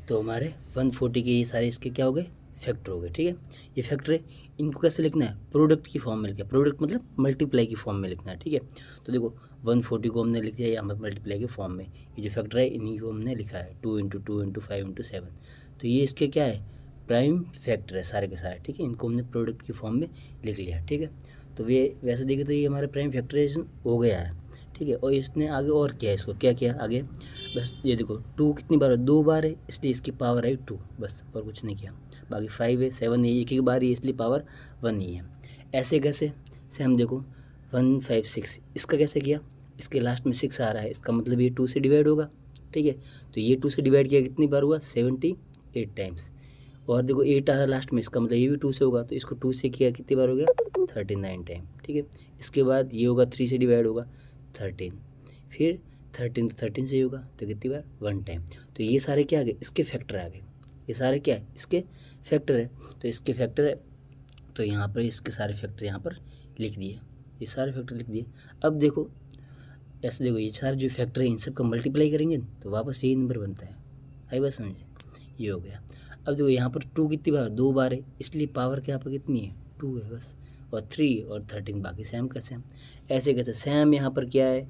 तो हमारे 140 के ये सारे इसके क्या हो गए, फैक्टर हो गए। ठीक है, ये फैक्टर है, इनको कैसे लिखना है, प्रोडक्ट की फॉर्म में लिखना है, प्रोडक्ट मतलब मल्टीप्लाई की फॉर्म में लिखना है। ठीक है, तो देखो 140 को हमने लिख दिया यहाँ पर मल्टीप्लाई की फॉर्म में, ये जो फैक्टर है इन्हीं को हमने लिखा है 2 × 2 × 5 × 7, तो ये इसके क्या है, प्राइम फैक्टर है सारे के सारे। ठीक है, इनको हमने प्रोडक्ट की फॉर्म में लिख लिया। ठीक है, तो ये वैसे देखें तो ये हमारा प्राइम फैक्टराइजेशन हो गया है। ठीक है, और इसने आगे और किया है, इसको क्या किया आगे, बस ये देखो 2 कितनी बार है, 2 बार है, इसलिए इसकी पावर है 2, बस और कुछ नहीं किया। बाकी 5 है, 7 है, एक बार ही, इसलिए पावर 1 ही है। ऐसे कैसे, सेम देखो 1 5 6, इसका कैसे किया, इसके लास्ट में 6 आ रहा है, इसका मतलब ये 2 से डिवाइड होगा। ठीक है, तो ये 2 से डिवाइड किया कितनी बार हुआ, 78 टाइम्स। और देखो 8 आ रहा है लास्ट में, इसका मतलब ये भी 2 से होगा, तो इसको 2 से किया कितनी बार हो गया, 39 टाइम। ठीक है, इसके बाद ये होगा 3 से डिवाइड होगा 13, फिर 13 तो 13 से ही होगा, तो कितनी बार, 1 टाइम। तो ये सारे क्या आ गए, इसके फैक्टर आ गए, ये सारे क्या है, इसके फैक्टर है। तो इसके फैक्टर है, तो यहाँ पर इसके सारे फैक्टर यहाँ पर लिख दिए, ये सारे फैक्टर लिख दिए। अब देखो ऐसे, देखो ये सारे जो फैक्टर है इन सब का मल्टीप्लाई करेंगे तो वापस यही नंबर बनता है। आई बात समझे, ये हो गया। अब देखो यहाँ पर 2 कितनी बार, 2 बार है, इसलिए पावर क्या पर कितनी है, 2 है बस, और 3 और 13 बाकी सेम का सेम। ऐसे कैसे, सेम यहाँ पर क्या है,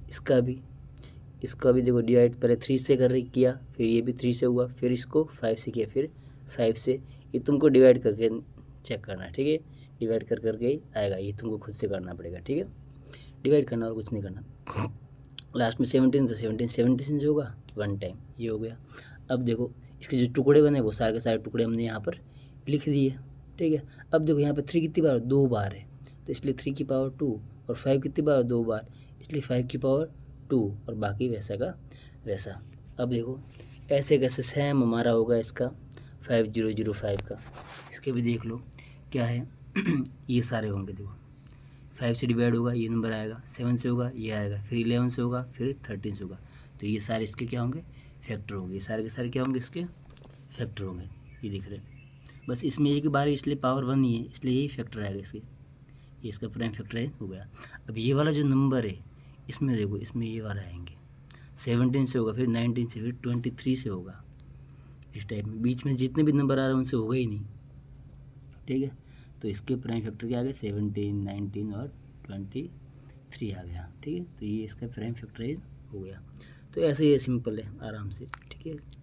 इसका भी देखो डिवाइड पहले 3 से कर रही किया, फिर ये भी 3 से हुआ, फिर इसको 5 से किया, फिर 5 से, ये तुमको डिवाइड करके चेक करना है। ठीक है, डिवाइड कर करके ही आएगा, ये तुमको खुद से करना पड़ेगा। ठीक है, डिवाइड करना और कुछ नहीं करना। लास्ट में 17, तो 17 से होगा 1 टाइम, ये हो गया। अब देखो इसके जो टुकड़े बने वो सारे के सारे टुकड़े हमने यहाँ पर लिख दिए। ठीक है, अब देखो यहाँ पर 3 कितनी बार, 2 बार है, तो इसलिए 3 की पावर 2, और 5 कितनी बार, 2 बार, इसलिए 5 की पावर 2, और बाकी वैसा का वैसा। अब देखो ऐसे कैसे सेम हमारा होगा इसका 5005 का, इसके भी देख लो क्या है। ये सारे होंगे, देखो 5 से डिवाइड होगा ये नंबर आएगा, 7 से होगा ये आएगा, फिर 11 से होगा, फिर 13 से होगा, तो ये सारे इसके क्या होंगे, फैक्टर होंगे, ये सारे के सारे क्या होंगे, इसके फैक्टर होंगे। ये दिख रहे हैं, बस इसमें एक बार इसलिए पावर 1 ही है, इसलिए यही फैक्टर आएगा इसके, ये इसका प्राइम फैक्टर है हो गया। अब ये वाला जो नंबर है इसमें देखो, इसमें ये वाला आएंगे, 17 से होगा, फिर 19 से, फिर 23 से होगा, इस टाइप में बीच में जितने भी नंबर आ रहे हैं उनसे होगा ही नहीं। ठीक है, तो इसके प्राइम फैक्टर क्या आ गए, 17, 19 और 23 आ गया। ठीक है, तो ये इसका प्राइम फैक्टराइज हो गया। तो ऐसे ही सिंपल है आराम से। ठीक है।